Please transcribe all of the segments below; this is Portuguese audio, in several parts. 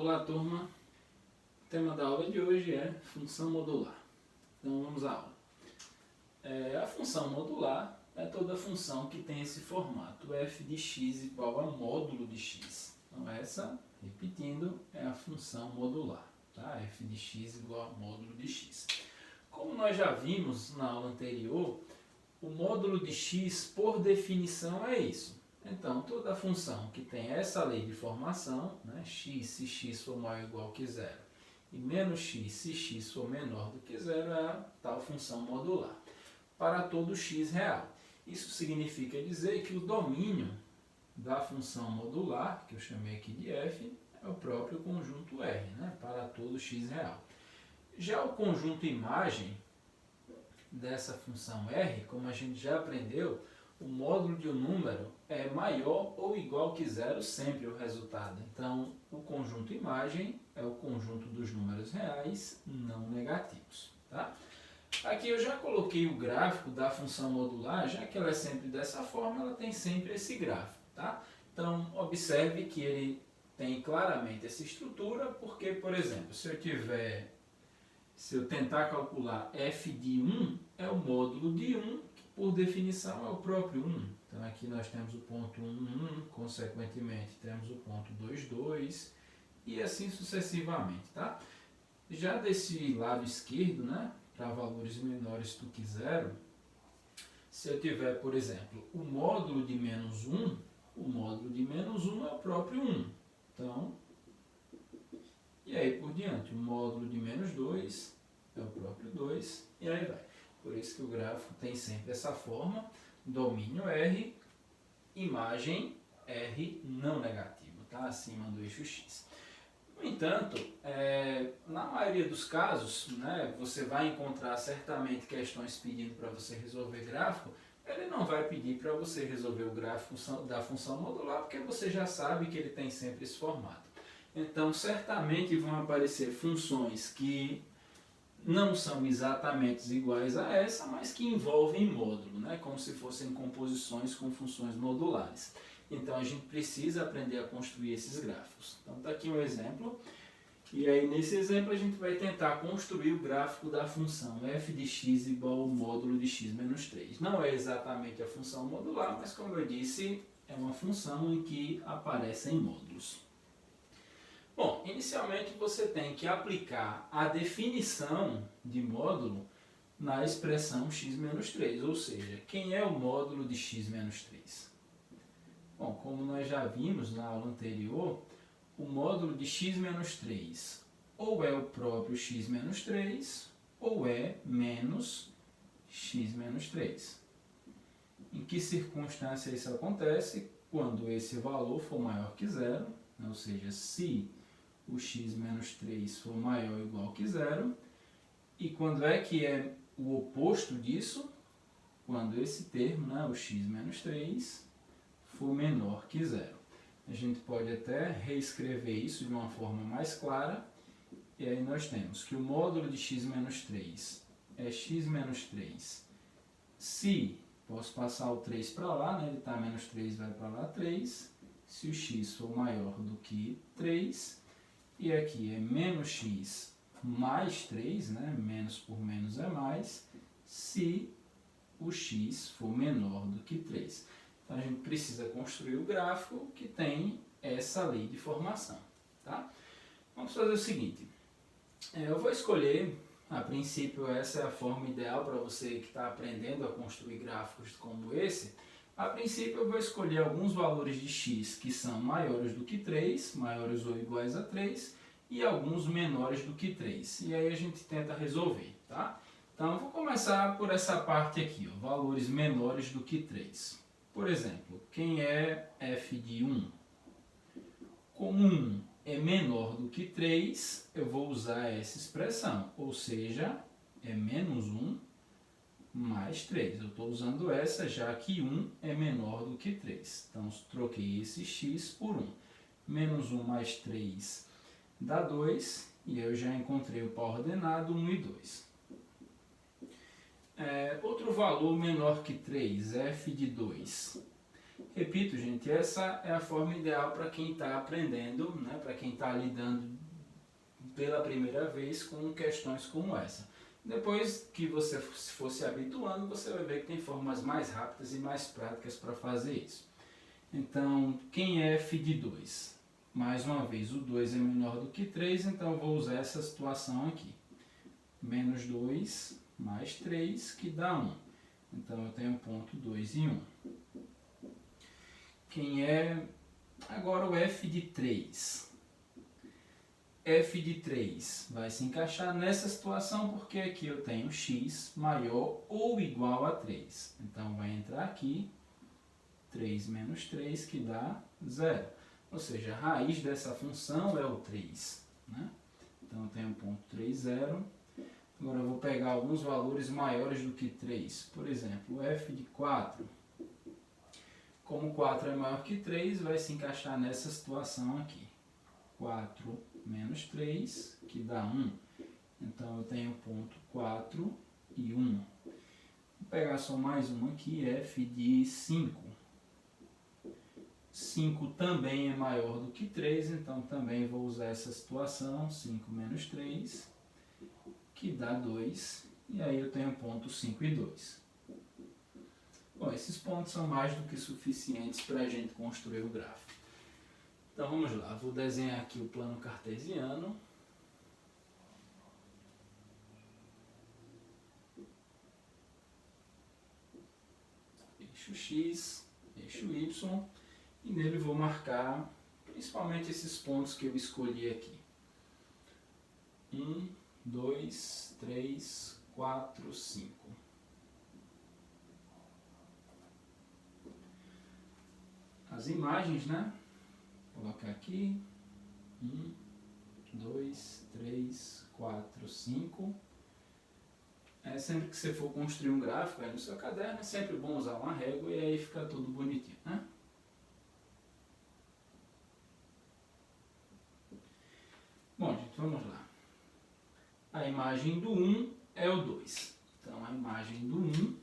Olá, turma. O tema da aula de hoje é função modular. Então vamos à aula. A função modular é toda função que tem esse formato, f de x igual a módulo de x. Então essa, repetindo, é a função modular. Tá? F de x igual a módulo de x. Como nós já vimos na aula anterior, o módulo de x, por definição, é isso. Então, toda função que tem essa lei de formação, né, x se x for maior ou igual que zero, e menos x se x for menor do que zero, é a tal função modular, para todo x real. Isso significa dizer que o domínio da função modular, que eu chamei aqui de f, é o próprio conjunto R, né, para todo x real. Já o conjunto imagem dessa função R, como a gente já aprendeu, o módulo de um número é maior ou igual que zero sempre o resultado. Então, o conjunto imagem é o conjunto dos números reais não negativos. Tá? Aqui eu já coloquei o gráfico da função modular, já que ela é sempre dessa forma, ela tem sempre esse gráfico. Tá? Então, observe que ele tem claramente essa estrutura, porque, por exemplo, se eu tentar calcular f de 1, é o módulo de 1, que por definição é o próprio 1. Então aqui nós temos o ponto 1, 1, consequentemente temos o ponto 2, 2, e assim sucessivamente. Tá? Já desse lado esquerdo, né, para valores menores do que zero, se eu tiver, por exemplo, o módulo de menos 1, o módulo de menos 1 é o próprio 1. Então, e aí por diante, o módulo de menos 2 é o próprio 2, e aí vai. Por isso que o gráfico tem sempre essa forma, domínio R, imagem R não negativo, tá? Acima do eixo X. No entanto, na maioria dos casos, né, você vai encontrar certamente questões pedindo para você resolver gráfico, ele não vai pedir para você resolver o gráfico da função modular, porque você já sabe que ele tem sempre esse formato. Então, certamente vão aparecer funções que não são exatamente iguais a essa, mas que envolvem módulo, né? Como se fossem composições com funções modulares. Então, a gente precisa aprender a construir esses gráficos. Então, está aqui um exemplo. E aí, nesse exemplo, a gente vai tentar construir o gráfico da função f de x igual ao módulo de x menos 3. Não é exatamente a função modular, mas, como eu disse, é uma função em que aparecem módulos. Bom, inicialmente você tem que aplicar a definição de módulo na expressão x menos 3, ou seja, quem é o módulo de x menos 3? Bom, como nós já vimos na aula anterior, o módulo de x menos 3 ou é o próprio x menos 3 ou é menos x menos 3. Em que circunstância isso acontece? Quando esse valor for maior que zero, ou seja, se o x menos 3 for maior ou igual que zero. E quando é que é o oposto disso? Quando esse termo, né, o x menos 3, for menor que zero. A gente pode até reescrever isso de uma forma mais clara. E aí nós temos que o módulo de x menos 3 é x menos 3. Se, posso passar o 3 para lá, né, ele está menos 3, vai para lá 3. Se o x for maior do que 3, e aqui é menos x mais 3, né? Menos por menos é mais, se o x for menor do que 3. Então, a gente precisa construir o gráfico que tem essa lei de formação. Tá? Vamos fazer o seguinte, eu vou escolher, a princípio essa é a forma ideal para você que está aprendendo a construir gráficos como esse. A princípio eu vou escolher alguns valores de x que são maiores do que 3, maiores ou iguais a 3, e alguns menores do que 3. E aí a gente tenta resolver, tá? Então eu vou começar por essa parte aqui, ó, valores menores do que 3. Por exemplo, quem é f de 1? Como 1 é menor do que 3, eu vou usar essa expressão, ou seja, é menos 1 mais 3. Eu estou usando essa já que 1 é menor do que 3. Então, troquei esse x por 1. Menos 1 mais 3 dá 2. E eu já encontrei o par ordenado 1 e 2. Outro valor menor que 3, f de 2. Repito, gente, essa é a forma ideal para quem está aprendendo, né, para quem está lidando pela primeira vez com questões como essa. Depois que você for se habituando, você vai ver que tem formas mais rápidas e mais práticas para fazer isso. Então, quem é f de 2? Mais uma vez, o 2 é menor do que 3, então eu vou usar essa situação aqui. Menos 2 mais 3, que dá 1. Então, eu tenho ponto 2 e 1. Quem é agora o f de 3? F de 3 vai se encaixar nessa situação porque aqui eu tenho x maior ou igual a 3. Então, vai entrar aqui 3 menos 3, que dá 0. Ou seja, a raiz dessa função é o 3. Né? Então, eu tenho ponto 3, 0. Agora, eu vou pegar alguns valores maiores do que 3. Por exemplo, f de 4. Como 4 é maior que 3, vai se encaixar nessa situação aqui. 4 menos 3, que dá 1. Então, eu tenho ponto 4 e 1. Vou pegar só mais um aqui, f de 5. 5 também é maior do que 3, então também vou usar essa situação, 5 menos 3, que dá 2. E aí eu tenho ponto 5 e 2. Bom, esses pontos são mais do que suficientes para a gente construir o gráfico. Então vamos lá, vou desenhar aqui o plano cartesiano. Eixo X, eixo Y, e nele vou marcar principalmente esses pontos que eu escolhi aqui. 1, 2, 3, 4, 5. As imagens, né? Vou colocar aqui. 1, 2, 3, 4, 5. Sempre que você for construir um gráfico no seu caderno, é sempre bom usar uma régua e aí fica tudo bonitinho, né? Bom, gente, vamos lá. A imagem do 1 é o 2. Então, a imagem do 1,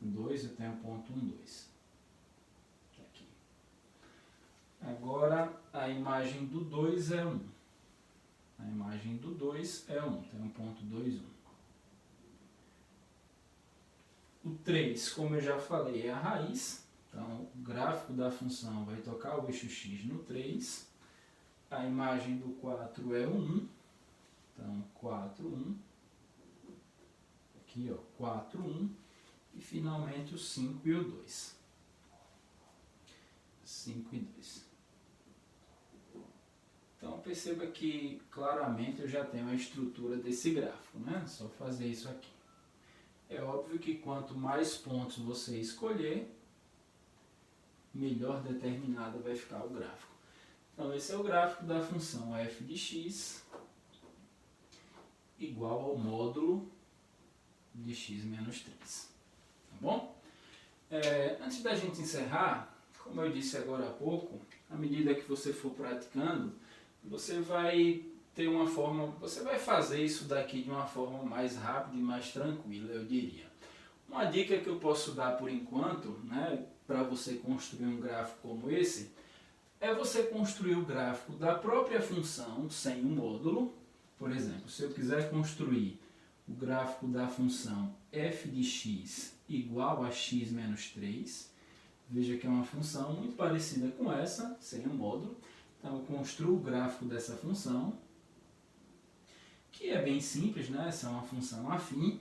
2, eu tenho ponto 1, 2. Aqui. Agora, a imagem do 2 é 1. A imagem do 2 é 1, tem um ponto 2, 1. O 3, como eu já falei, é a raiz. Então, o gráfico da função vai tocar o eixo x no 3. A imagem do 4 é o 1. Então, 4, 1. Aqui, ó, 4, 1. E, finalmente, o 5 e o 2. 5 e 2. Então, perceba que, claramente, eu já tenho a estrutura desse gráfico, né? Só fazer isso aqui. É óbvio que quanto mais pontos você escolher, melhor determinado vai ficar o gráfico. Então, esse é o gráfico da função f de x igual ao módulo de x menos 3. Tá bom? Antes da gente encerrar, como eu disse agora há pouco, à medida que você for praticando, você vai ter uma forma, você vai fazer isso daqui de uma forma mais rápida e mais tranquila, eu diria. Uma dica que eu posso dar por enquanto, né, para você construir um gráfico como esse, é você construir o gráfico da própria função sem o módulo. Por exemplo, se eu quiser construir o gráfico da função f de x igual a x menos 3, veja que é uma função muito parecida com essa, sem o módulo. Então, eu construo o gráfico dessa função, que é bem simples, né? Essa é uma função afim.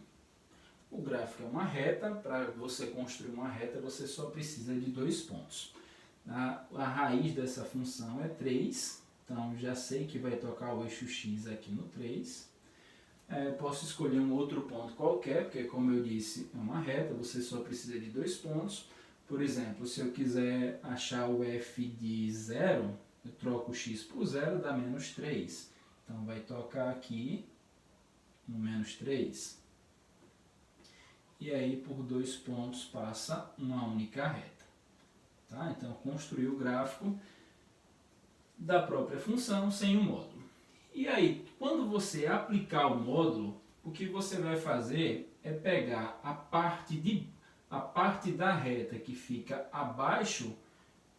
O gráfico é uma reta. Para você construir uma reta, você só precisa de 2 pontos. A raiz dessa função é 3, então já sei que vai tocar o eixo x aqui no 3. Posso escolher um outro ponto qualquer, porque, como eu disse, é uma reta, você só precisa de 2 pontos. Por exemplo, se eu quiser achar o f de 0, eu troco o x por 0, dá menos 3. Então, vai tocar aqui no menos 3. E aí, por 2 pontos, passa uma única reta. Tá? Então, construir o gráfico da própria função sem o módulo. E aí, quando você aplicar o módulo, o que você vai fazer é pegar a parte a parte da reta que fica abaixo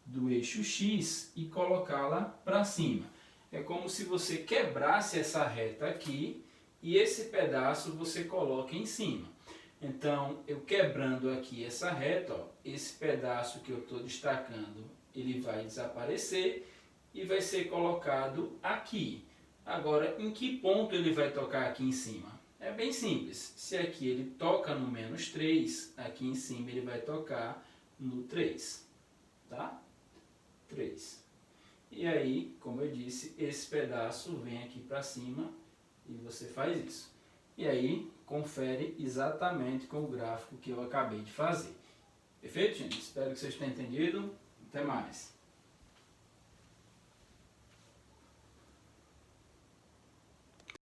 do eixo X e colocá-la para cima. É como se você quebrasse essa reta aqui e esse pedaço você coloca em cima. Então, eu quebrando aqui essa reta, ó, esse pedaço que eu estou destacando, ele vai desaparecer e vai ser colocado aqui. Agora, em que ponto ele vai tocar aqui em cima? É bem simples. Se aqui ele toca no -3, aqui em cima ele vai tocar no 3. Tá? 3. E aí, como eu disse, esse pedaço vem aqui para cima e você faz isso. E aí, confere exatamente com o gráfico que eu acabei de fazer. Perfeito, gente? Espero que vocês tenham entendido. Até mais.